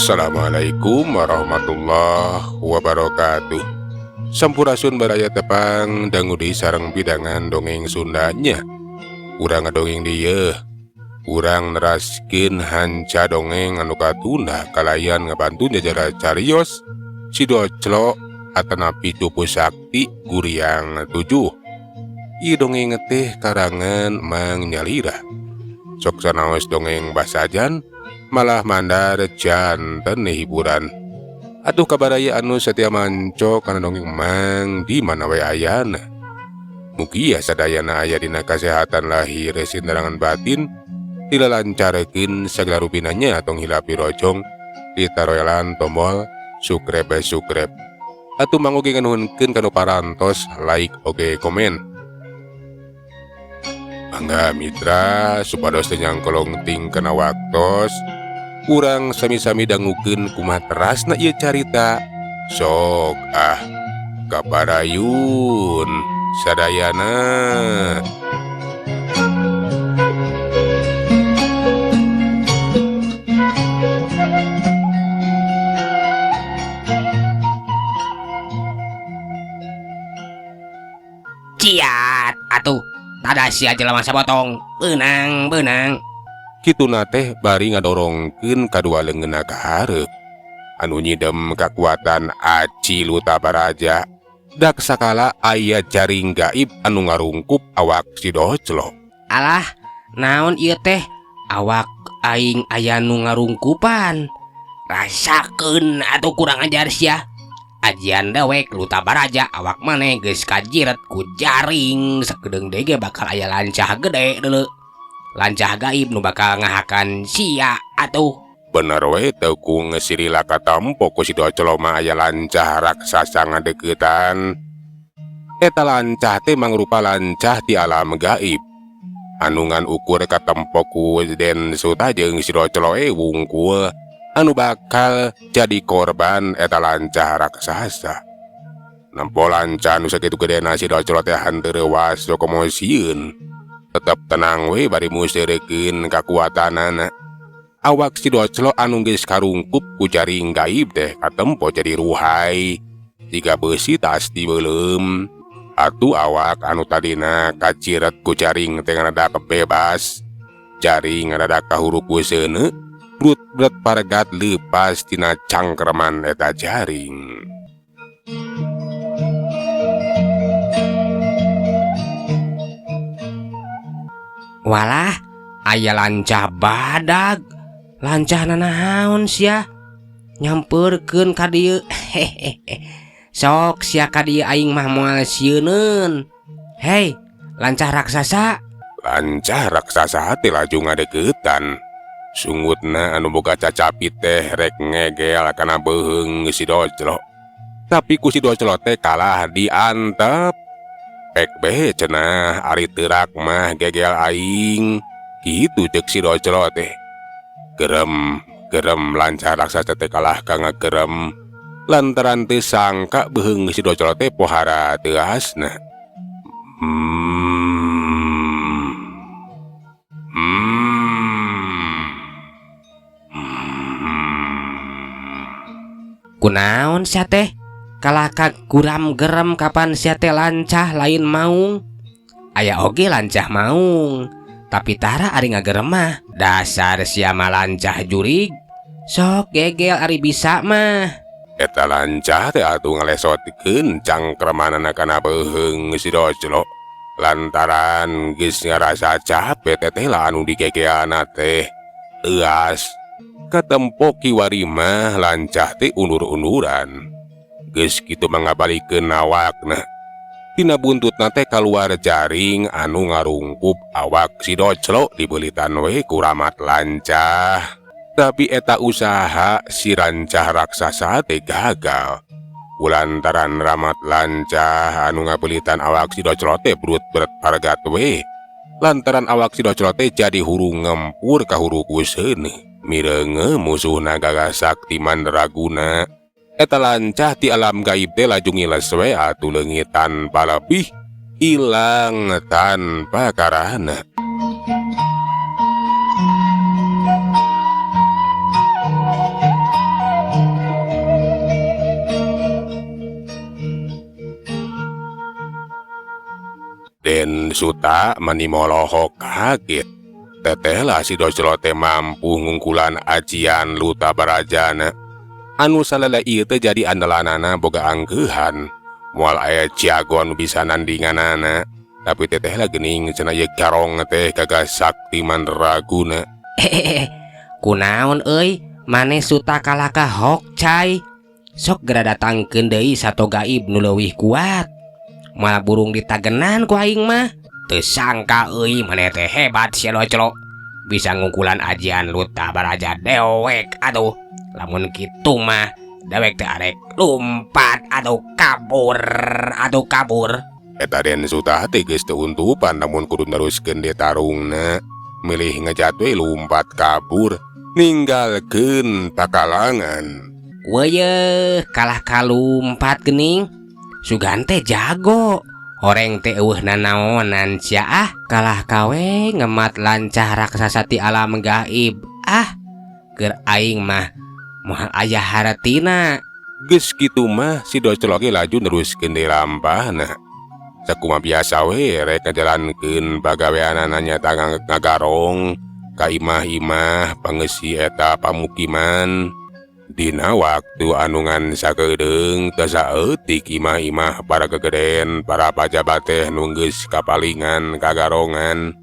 Assalamualaikum warahmatullahi wabarakatuh. Sampurasun baraya tepang dangudi sareng bidangan dongeng Sundanya. Urang ngadongeng dieu, urang neraskeun hanca dongeng anu katunda kalayan ngabantu jajara carios si doclo atanapi tupu sakti guriang 7. Ieu dongeng teh karangan Mang Nyalira. Sok sanaos dongeng basajan malah mandar janten hiburan. Atuh kabaraya anu setia manco kana dongeng Mang di mana we ayana. Mugia sadayana aya dina kasehatan lahir sindarangan batin dilalancarkeun sagala rupinanya tong hilapi rojong ditaroelan tombol subscribe. Atuh mangga nganuhunkeun kanu parantos like oge komen. Mangga mitra supados teu nyangkolong ting kana waktos urang sami-sami dangukeun kumaha terasna ieu carita. Sok kabarayun sadayana. Ciat atuh tada sia jelema sabotong beunang Kituna teh bari ngadorongkeun kadua leungeunna ka hareup. Anu nyidem kakuatan Aci Lutabaraja dak sakala aya jaring gaib anu ngarungkup awak si doclo. alah naon ieu teh awak aing aya nu ngarungkupan rasakeun atuh kurang ajar sia ajian dewek Lutabaraja awak maneh geus kajiret ku jaring sakedeung dege bakal aya lancah gede deuleu lancah gaib nu bakal ngahakan sia atuh. Bener we teu ku ngesirila katampo ku si doclo mah aya lancah raksasa ngadeuketan. Eta lancah teh mangrupa lancah ti alam gaib anu ngan ukur katempo ku Den Suta jeung si doclo wungkul anu bakal jadi korban eta lancah raksasa. Nampo lancah nu sakitu gedena si doclo teh henteu rewas komosieun. Tetep tenang we bari museurekeun kakuatanana. Awak si doclo anu geus karungkup ku jaring gaib teh katempo jadi ruhai. Jika beusi tas dibeuleum, atuh awak anu tadina kaciret ku jaring teh ngadadak bebas. Jaring ngadadak kahuru ku seuneu, brut paregat leupas tina cangkreman eta jaring. Walah aya lancah badag lancah nanaon sia nyamperkeun ka dieu. Sok sia ka dieu aing mah moal sieuneun. Hei lancah raksasa. Lancah raksasa teh laju ngadeuketan. Sungutna anu boga cacapit teh rek ngegel kana beuheung si doclo. Tapi ku si doclo teh kalah diantep. Pek be cenah ari teurak mah gegel aing. Kitu ceuk si doclo teh. Gerem lancah raksasa teh kalah ka ngagerem lantaran teu sangka beuheung si doclo teh pohara teu asna. Kunaon sia teh? Kalah ka guram gerem kapan sia teh lancah lain maung. Aya oge lancah maung, tapi tara ari ngagerem mah dasar sia mah lancah jurig. Sok gegel ari bisa mah. Eta lancah teh atuh ngalesotkeun cangkremanana kana beuheung si doclo. Lantaran geus ngarasa capek teteh lah anu digegeana teh. Euas katempo kiwari mah lancah teh undur-unduran. Geus kitu mangabalikeun awakna. Tina buntutna teh kaluar jaring anu ngarungkup awak si doclo dibeulitan we ku ramat lancah. Tapi eta usaha si rancah raksasa teh gagal. Kulantaran ramat lancah anu ngabeulitan awak si doclo teh brut paregat we. Lantaran awak si doclo teh jadi huru ngempur ka huru ku seuneu. Mireungeun musuhna gagasak ti mandraguna. Eta lancah ti alam gaib teh laju ngiles we atuh leungit tanpa lebih ilang tanpa karana. Den Suta manimoloho kaget. Tetehlah si Doclo teh mampu ngungkulan ajian Luta Barajana. Anu salala ieu teh jadi andalanana boga angkeuhan. Moal aya ciagon bisa nandinganana. Tapi tetehlah geuning cenah ieu garong teh gagas sakti mandraguna. Kunaon euy, maneh Suta kalaka hok cai. Sok gera datangkeun deui sato gaib nu leuwih kuat. Malah burung ditagenan ku aing mah. Teu sangka euy maneh teh hebat si Doclo. Bisa ngungkulan ajian Luta Baraja dewek. Aduh, lamun kitu mah dewek teh arek lumpat. Aduh kabur. Eta Den Suta teh geus teu untupan namun kudu neruskeun di tarungna. Milih ngejat we lumpat kabur ninggalkeun pakalangan. Weuyeeh, kalah kalumpat geuning. Sugan teh jago. Horeng teh eueuh nanaonan sia kalah kawe ngemat lancah raksasa ti alam gaib. Keur aing mah moal aya hartina. Geus kitu mah si Doclo ge laju neruskeun di lampahna. Sakumaha biasa we rek ngajalankeun pagaweanana nyaeta ngagarong ka imah-imah pangeusi eta pamukiman. Dina waktu anungan sakedeung teu saeutik imah-imah para gegeden para pajabat teh nu geus kapalingan kagarongan.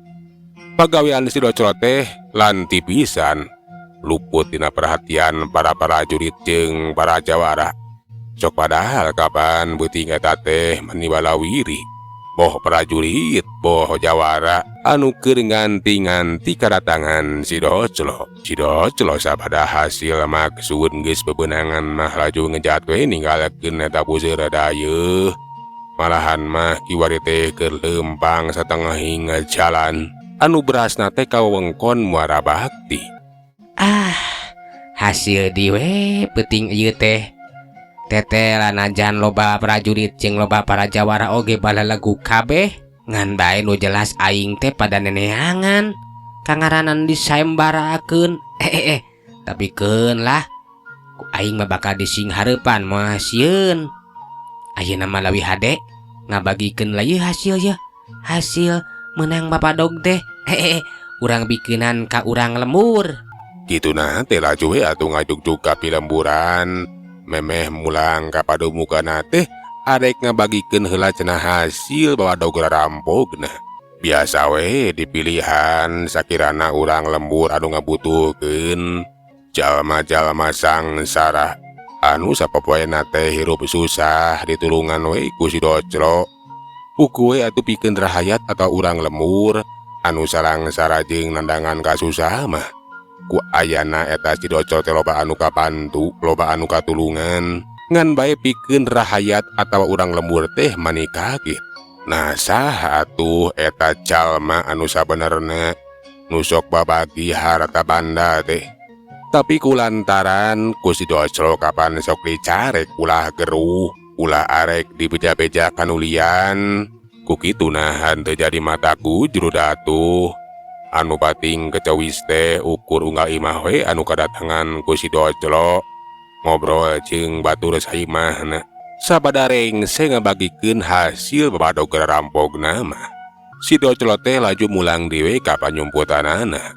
Pagawean si Doclo teh lanti pisan luput tina perhatian para prajurit jeung para jawara. Sok padahal kapan beuting eta teh maniwalawiri. Boh prajurit, boh jawara anu keur nganti-nganti kadatangan si Doclo. Si Doclo sabada hasil maksud geus bebeunangan mah laju ngejat we ninggalkeun eta puseur dayeuh. Malahan mah kiwari teh keur leumpang satengahing jalan anu berasna teh ka wewengkon Muara Bakti. Hasil di we peuting ieu teh. Teteh lanajan loba prajurit jeung loba para jawara oge balalagu kabeh ngan bae nu jelas aing teh pada neneangan kangaranan disayembarakeun. Tapi keun lah ku aing mah bakal disinghareupan moal sieun. Ayeuna mah leuwih hade ngabagikeun lah ieu hasil ye. Hasil menang Bapak Dog teh. Urang bikeunan ka urang lembur. Kituna teh laju we atuh ngajugjug ka pilemburan. Memeh mulang ka padumukanna teh arek ngabagikeun heula cenah hasil Bapak Dog rampogna. Biasa we dipilihan sakirana urang lembur anu ngabutuhkeun jalma-jalma sangsara anu sapopoena teh hirup susah ditulungan we ku si Doclo. Puku we atuh pikeun rahayat atau urang lembur anu sangsara jeung nandangan kasusah mah. Ku ayana eta si Doclo teh loba anu kabantu, loba anu katulungan. Ngan bae pikeun rahayat atawa urang lembur teh mani kaget. Nah saha atuh eta jalma anu sabenerna nu sok babagi harta banda teh. Tapi kulantaran ku si Doclo kapan sok dicarek ulah geruh, ulah arek dibeja-beja kanulian. Ku kituna henteu jadi mataku juru datuh. Anu bating kecawis teh ukur unggal imah we anu kadatangan ku si Doclo. Ngobrol jeung batur saimahna. Sabadareng se ngabagikeun hasil Bapak Dog rampogna mah. Si Doclo teh laju mulang dewe ka panyumputanana.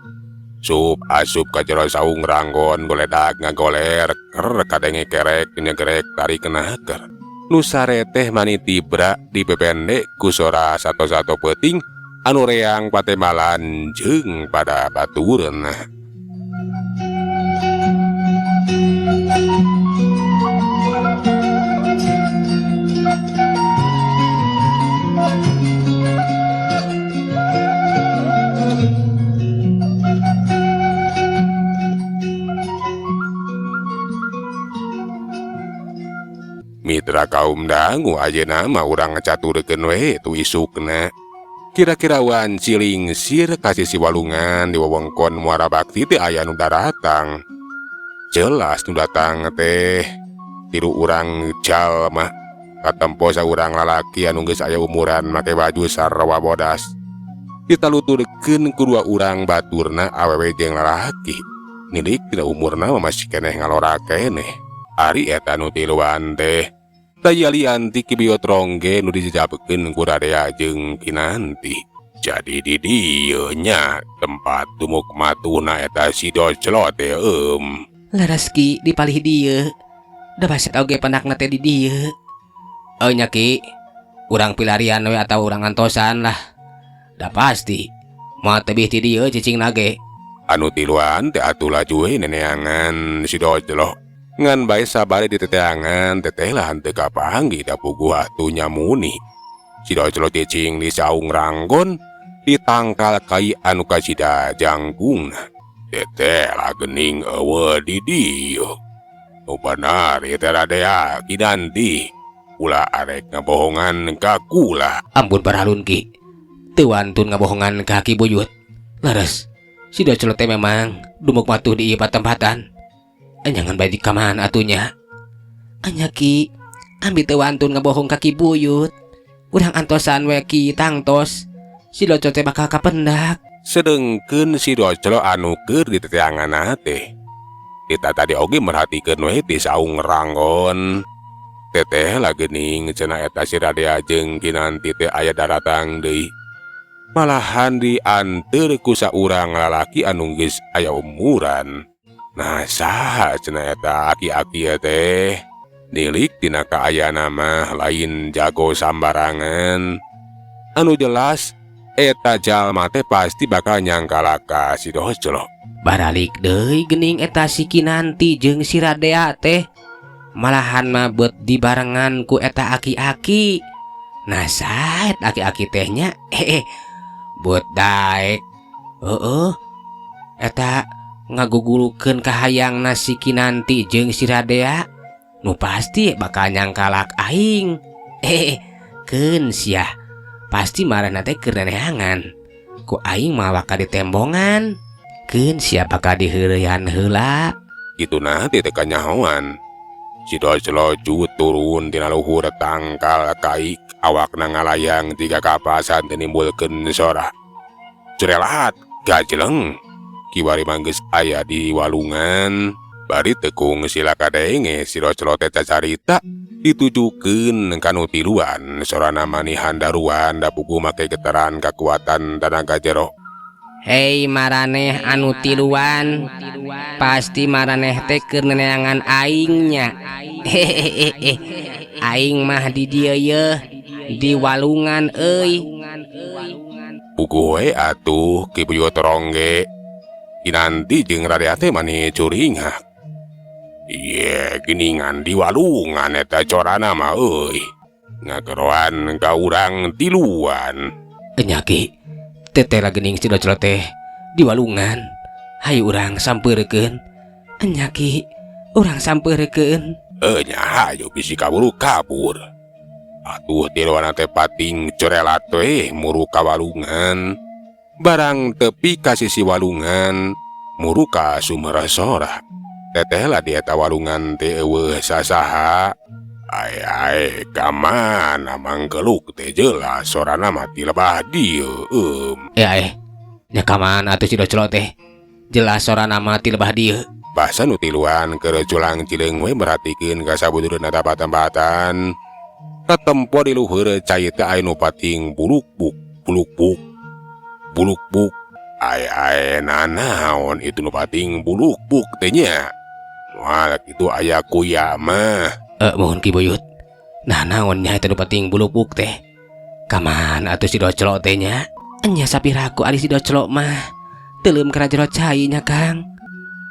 Sup asup ka jero saung ranggon goledak ngagoler ker kadenge kerek nyegerek tarik kenaker. Nu sare teh mani tibra dipependek ku sora sato-sato peuting anu reang patemalan jeung pada baturna. Mitra kaum dangu ayeuna mah urang ngacaturkeun we tu isukna. Kira-kira wan cilingsir kasih si walungan di wewengkon Muara Bakti teh aya nu daratang. Jelas nu datang teh tiru urang jalma katempo saurang lalaki anu geus aya umuran make baju sarwa bodas. Ditaluturkeun ku dua urang baturna awewe jeung lalaki. Nilik tina umurna masih keneh ngalora keneh. Ari eta nu tiluan teh Tayalian ti Kibiot Rongge nu dijajabkeun ku Radea jeung Kinanti. Jadi di dieu nya tempat tumuk matuna eta si Doclot teh Laras Ki dipalih dieu. Da baset oge pendakna teh di dieu. Nya Ki, urang pilarian we atau urang antosan lah. Da pasti moal tebih ti dieu cicingna ge. Anu tiluan teh atuh laju we neneangan si Doclot. Ngan bae sabari di teteangan teteh lah henteu kapanggih da puguh atuh nyamuni. Si Doclot cicing di saung ranggon ditangkal kai anu kasida jangkungna. Teteh lah geuning eueuh di dieu. Nu benar eta Radea Kinanti. Ulah arek ngabohongan ka kula. Ampun Baralun Ki. Teu wantun ngabohongan ka Ki Buyut. Laras, si Doclot teh memang dumuk matuh di ieu patempatan. Anyangan bae di kaman atunya. Anya Ki, ambi teu wantun ngabohong ka Ki Buyut. Urang antosan we Ki tangtos. Si Doclot teh bakal kapendak. Sedengkeun si Doclot anu keur di teteanganna teh. Kita tadi oge merhatikeun we ti saung ranggon. Teteh lah geuning cenah eta si Radea jeung Kinanti teh aya daratang deui. Malahan dianteur ku saurang lalaki anu geus aya umuran. Nah saha cenah eta aki-aki teh. Nilik tina kaayana mah lain jago sambarangan. Anu jelas eta jalma teh pasti bakal nyangkala ka si Doclot. Baralik deui geuning eta si Kinanti jeung si Radea teh. Malahan mah beut dibarengan ku eta aki-aki. Nah saet aki-aki tehnya beut daek. Eta ngagugulukeun kahayangna si Kinanti jeung si Radea. Nu pasti bakal nyangkalak aing. Keun sia. Pasti marahna teh keur neneangan. Ku aing mah bakal ditembongan. Keun sia bakal diheureuyan heula. Kituna teh teh kanyahoan. Si Doclot turun tina luhur tangkal kai awakna ngalayang tiga kapasan teu nimbulkeun sora. Curelat gajeleng. Kiwari manggeus aya di walungan. Bari tekung sila kadenge si Doclot teh cacarita ditujukeun ka nu tiluan sorana manihan daruan da puguh make getaran kakuatan tenaga jero. Hei maraneh anu tiluan, pasti maraneh teh keur neneangan aingnya. Aing mah di dieu yeuh di walungan euy. Puguh we atuh Ki Buyut Rongge. Kinanti jeung Radea teh mani curingak. Iye geuningan di walungan eta corana mah euy. Ngageroan ka urang tiluan. Nya Ki, teteh geuning si Doclot teh di walungan. Hayu urang sampeurkeun. Nya Ki, urang sampeurkeun. Nya hayu bisi kabur. Atuh tiluan teh pating corelat we muru ka walungan. Barang tepi ka sisi walungan, muru ka sumber sora. Teteh lah di eta walungan teh eueuh sasaha. Ai kamana manggeluk teh jelas sorana mati lebah dieu. Nya kaman atuh si Doclot teh jelas sorana mati lebah dieu. Basa nu tiluan keur culang cileung we merhatikeun ka sabudureunna tempat-tempatan. Katempo di luhur cai teh aya nu pating buluk-buk. Ai nanaon itu nu pating buluk-buk teh nya. Moal kitu aya kuya mah. Mohon Ki Buyut. Nah naonnya itu nu pating buluk-buk teh. Kaman atuh si Doclot teh nya. Nya sapiraku ari si Doclot mah teuleum kana jero cai nya Kang.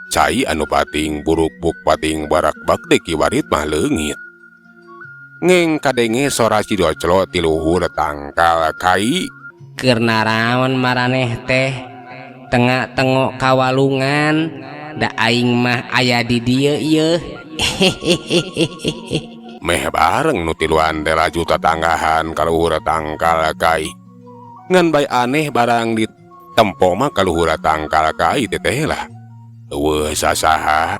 Cai anu pating buluk-buk pating barak-bak teh kiwarit mah leungit. Ngeng kadenge sora si Doclot ti luhur tangkal kai. Keur naraon maraneh teh tengah-tengok kawalungan. Da aing mah aya di dieu yeuh. Meh bareng nu tiluan teh laju tatanggahan ka luhur tangkal kai. Ngan bae aneh barang ditempo mah ka luhur tangkal kai teh lah. Eueuh sasaha.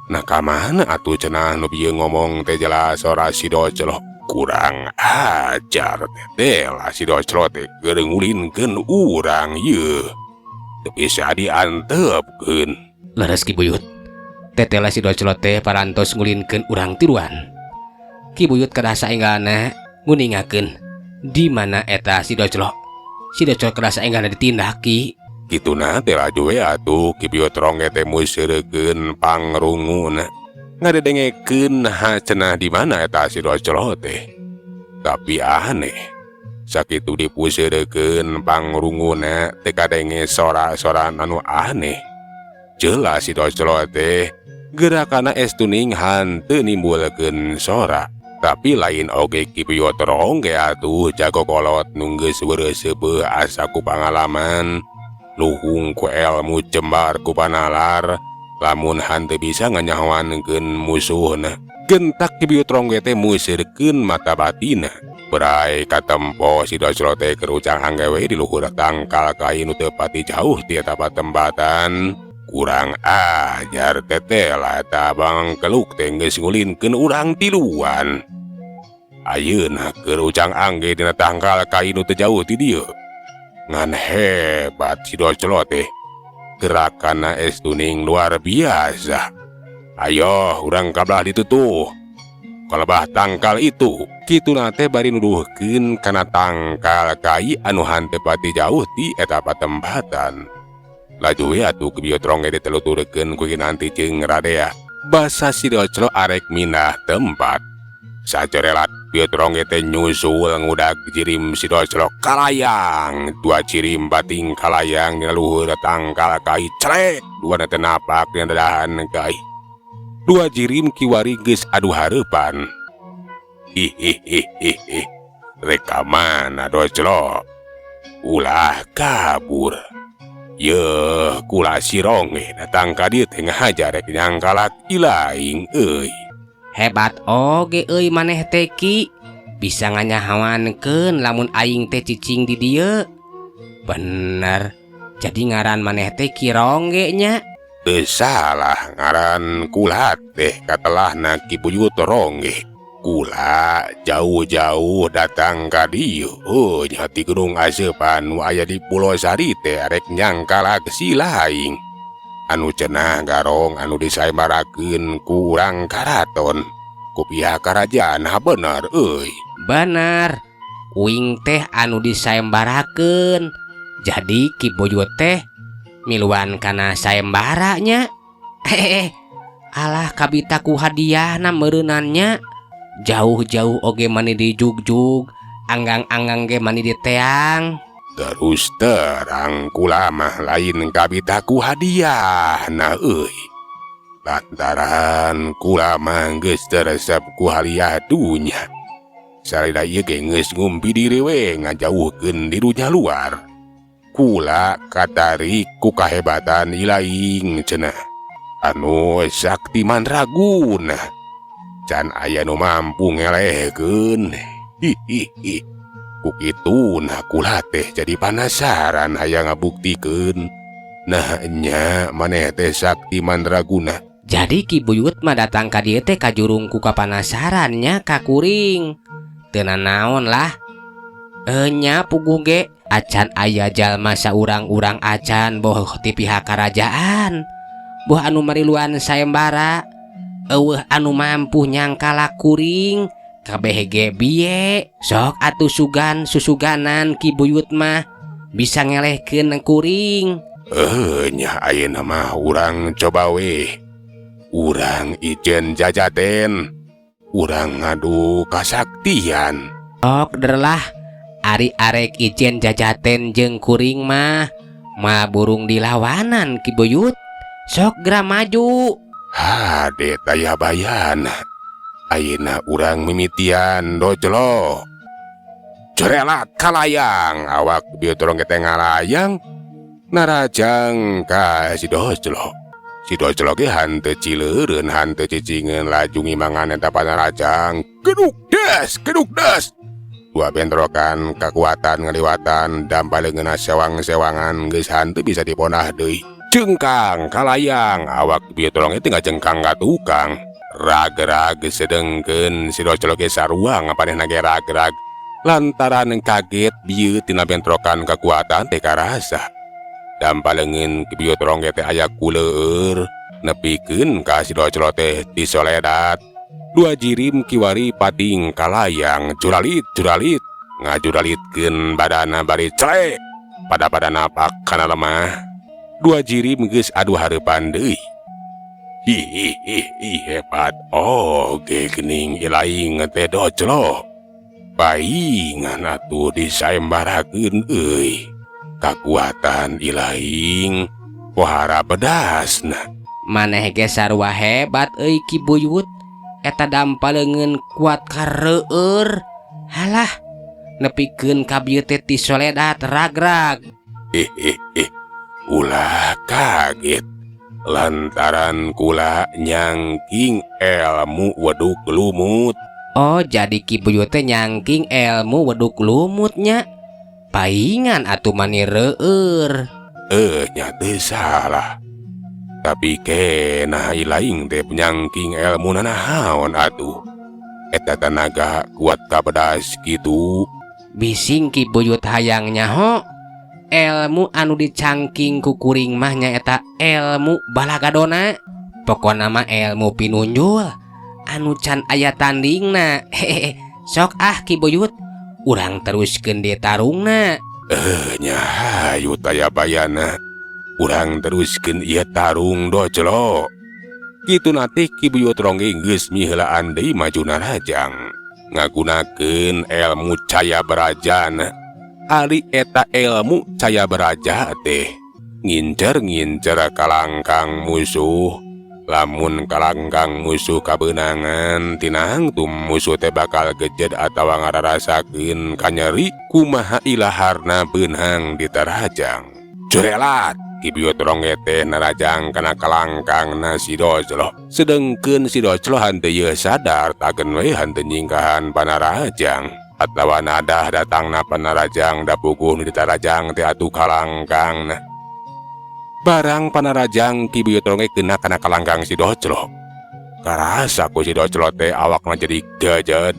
Nah kamana atuh cenah nu bieu ngomong teh jelas ora si Doclot. Kurang ajar teh lah si Doclot teh keur ngulinkeun urang yeuh. Teu bisa diantepkeun. Laras Ki Buyut. Teteh lah si Doclot teh parantos ngulinkeun urang tiluan. Ki Buyut kerasa enggana nguningakeun di mana eta si Doclo. Si Doclo kerasa enggana ditindak Ki. Kituna teh laju we atuh Ki Buyut rongge teh museurekeun pangrunguna. Ngadedengekeun cenah di mana eta si Doclo teh. Tapi aneh. Sakitu dipuseurekeun pangrunguna teh kadenge sora-soran anu aneh. Jelas si Doclo teh gerakana estuning hanteu nimbulkeun sora. Tapi lain oge Ki Buyut rongge atuh jago kolot nu geus weureuseuh asa ku pangalaman, luhung ku elmu cembar ku panalar, lamun hanteu bisa nganyahoankeun musuhna. Gentak Ki Buyut rongge teh museurekeun mata batina. Berai katempo si Doclo teh kerucang anggewe di luhur tangkal kain nu teu pati jauh ti eta patempatan. Kurang ajar teteh lah eta Bang Keluk teh geus ngulinkeun urang tiluan. Ayeuna kerucang angge dina tangkal kain nu teu jauh ti dieu. Ngan hebat si Doclo teh. Gerakanna estuning luar biasa. Ayo urang kabelah ditu tuh. Kalebah tangkal itu, kituna teh bari nuduhkeun kana tangkal kai anu hanteu pati jauh ti eta patempatan. Laju we atuh Ki Buyut rongge diteluturkeun ku Kinanti jeung Radea. Basa si Doclo arek mindah tempat. Sacerelat Buyut rongge teh nyusul ngudag jirim si Doclo kalayang. Dua jirim bating kalayang dina luhur tangkal kai crek. Duana teh napak dina dadahan kai. Dua jirim kiwari geus adu hareupan. Hihihihihi. Reka mana Doclo? Ulah kabur. Yeuh, kula si rongge datang ka dieu teh ngahajar rek nyangkalak ilaing euy. Hebat oge euy maneh teh Ki. Bisa nganyahoankeun lamun aing teh cicing di dieu. Bener. Jadi ngaran maneh teh Ki Rongge nya. Teu salah ngaran kula teh katelahna Ki Buyut rongge. Kula jauh-jauh datang ka dieu. Oh, nya ti Gunung Aseupan nu aya di Pulau Sari teh rek nyangkalak si laing. Anu cenah garong anu disaembarakeun ku urang karaton. Ku pihak karajaan bener euy. Bener. Uing teh anu disaembarakeun. Jadi Ki Buyut teh miluan kana saembaranya. Alah kabita ku hadiahna meureunannya. Jauh-jauh oge mani di jugjug, anggang-anggang ge mani di teang. Terus terang kula mah lain kabita ku hadiahna euy. Lantaran kula mah geus teresep ku haliah dunya. Sarida ieu ge geus ngumpi diri we ngajauhkeun di dunya luar. Kula katarik ku kahebatan ilaing cenah. Anu sakti mandraguna. Can aya nu mampu ngelehkeun. Hihihi. Ku kituna kula teh jadi panasaran hayang ngabuktikeun. Nah nya maneh teh sakti mandraguna. Jadi Ki Buyut mah datang ka dieu teh kajurung ku kapanasarannya ka kuring. Teu naon lah. Nya puguh ge acan aya jalma saurang-urang acan boh ti pihak karajaan. Boh anu mariluan saembara. Eueuh anu mampu nyangkalak kuring. Kabeh ge biye. Sok atuh sugan susuganan Ki Buyut mah bisa ngelehkeun kuring. Nya ayeuna mah urang coba we. Urang ijen jajaten. Urang ngadu kasaktian. Sok derlah. Ari arek ijen jajaten jeung kuring mah burung dilawanan Ki Buyut. Sok gra maju. Hade taya bayana. Ayeuna urang mimitian Doclo. Cerelat kalayang awak Buyut rongge teh ngalayang narajang ka si Doclo. Si Doclo ge hanteu cileureun hanteu cicingeun laju ngimangan eta panarajang. Geduk des. Dua bentrokan kekuatan ngaliwatan dampaleungeunna sewang-sewangan geus hanteu bisa diponah deui. Cengkang kalayang awak Buyut rongge teh ngajengkang ka tukang. Rag-rag sedengkeun si Doclo ge sarua ngapanehna ge rag-rag. Lantaran kaget bieu tina bentrokan kekuatan teh karasa. Dampaleungeun Ki Buyut rongge teh aya kuleur nepikeun ka si Doclo teh disoledat. Dua jirim kiwari pating kalayang juralit ngajuralitkeun badana bari celek pada napak kana lemah. Dua jirim geus adu hareupan deui. Hihihi hebat oge geuning ilaing teh doclo. Paingan atuh disaembarakeun euy. Kakuatan ilaing pohara bedasna. Maneh ge sarua hebat euy Ki Buyut. Eta dampalengeun kuat kareueur. Halah, nepikeun ka bieu teh ti Soledad ragrag. Ulah kaget lantaran kula nyangking ilmu weduk lumut. Oh, jadi Ki Buyut teh nyangking ilmu weduk lumutnya. Paingan atuh mani reueur. Nya teu salah. Tapi kenah ilaing teh penyangking ilmu nanahaon atuh. Eta tenaga kuat kabedas kitu. Bising Ki Buyut hayang nyaho. Ilmu anu dicangking ku kuring mah nyaeta ilmu balagadona. Pokona mah ilmu pinunjul anu can aya tandingna. Hehehe. Sok Ki Buyut, urang teruskeun di tarungna. Nya hayu taya bayana. Urang teruskeun ieu tarung doclo. Kitu nate Ki Buyut rongge geus miheulaan deui majuna rajang ngagunakeun ilmu caya berajana. Ari eta ilmu caya beraja teh ngincer kalangkang musuh. Lamun kalangkang musuh kabeunangan tinang tum musuh teh bakal gejed atawa ngararasakeun kanyeri kumaha ilaharna beunhang di tarajang. Jurelat Ki Buyut rongge teh narajang kana kalangkangna si doclo. Sedengkeun si doclo hanteu ieu sadar tagen we hanteu nyingkahan panarajang. Atawa nadah datangna panarajang da puguh nu ditarajang teh atuh kalangkangna. Barang panarajang Ki Buyut rongge keuna kana kalangkang si doclo. Karasa ku si doclo teh awakna jadi gejed.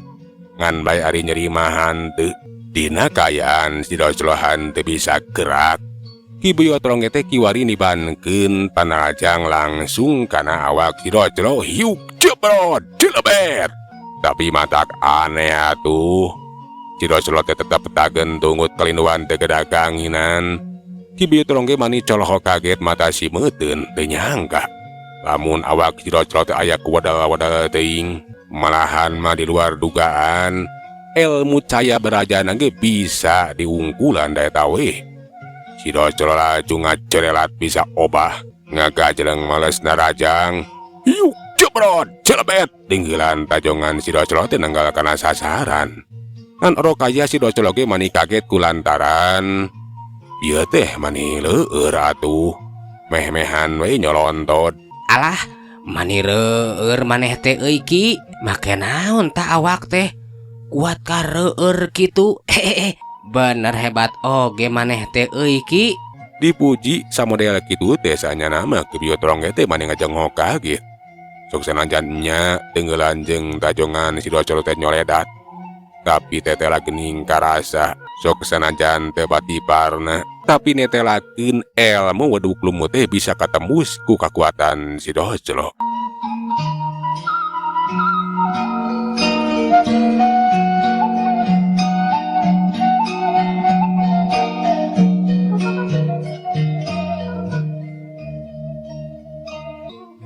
Ngan bae ari nyeri mah hanteu. Dina kaayaan si doclo hanteu bisa gerak. Ki Buyut rongge teh kiwari nibankeun panarajang langsung kana awak si doclo hiuk jebrot jelebet. Tapi matak aneh atuh. Si doclo teh tetep tagen tungut kelinduan teh gedaganginan. Ki Buyut rongge mani coloho kaget mata si meuteun teu nyangka. Lamun awak si doclo teh aya ku wadal-wadal teuing. Malahan mah di luar dugaan. Ilmu caya berajana ge bisa diungkulan da eta we. Si doclo laju ngacerelat bisa obah ngagajeleng males narajang. Hiuk jebrot jelebet tinggilan tajongan si doclo teh nanggal kana sasaran. Ngan oro kaya si doclo ge mani kaget kulantaran ieu teh mani leueur atuh. Meh-mehan we nyolontot. Alah, mani reueur maneh teh euy Ki. Make naon ta awak teh kuat kareueur kitu. Hehehe. Bener hebat oge maneh teh euy Ki. Dipuji samodel kitu teh sanyana mah Ki Buyut rongge teh mani ngajengok kaget. Sok sanajan nya tenggelan jeung tajongan si doclo teh nyoledat. Tapi tetela geuning karasa sok sanajan teh batiparna. Tapi netelakeun ilmu weduk lumut teh bisa katembus ku kakuatan si doclo.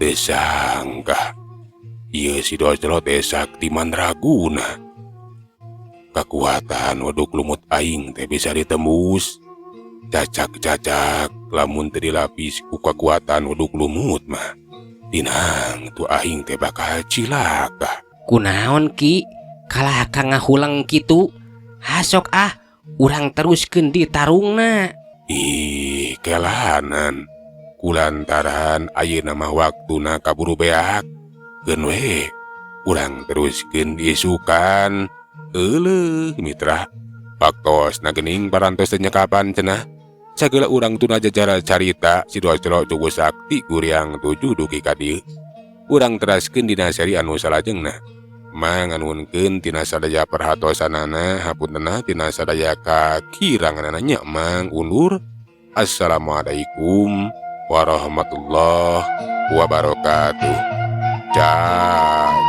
Desangka ieu si doclo teh sakti mandraguna. Kakuatan weduk lumut aing teh bisa ditembus. Cacak-cacak lamun teu dilapis ku kakuatan weduk lumut mah dinang tu aing teh bakal cilaka. Kunaon Ki? Kalah ka ngahulang kitu. Hasok urang teruskeun di tarungna. Ih, kelahanan. Kulantaran ayeuna mah waktuna kaburu beak. Keun we, urang teruskeun diisukan. Euleuh mitra. Paktosna geuning parantos teh nyekapan cenah. Sagala urang tuna jajara carita si doclo cukup sakti guriang 7 dugi ka dieu. Urang teraskeun dina seri anu salajengna. Manganunkeun tina sadaya perhatosanana hapuntenna tina sadaya kakiranganana nya mang undur. Assalamualaikum warahmatullahi wabarakatuh. Cak.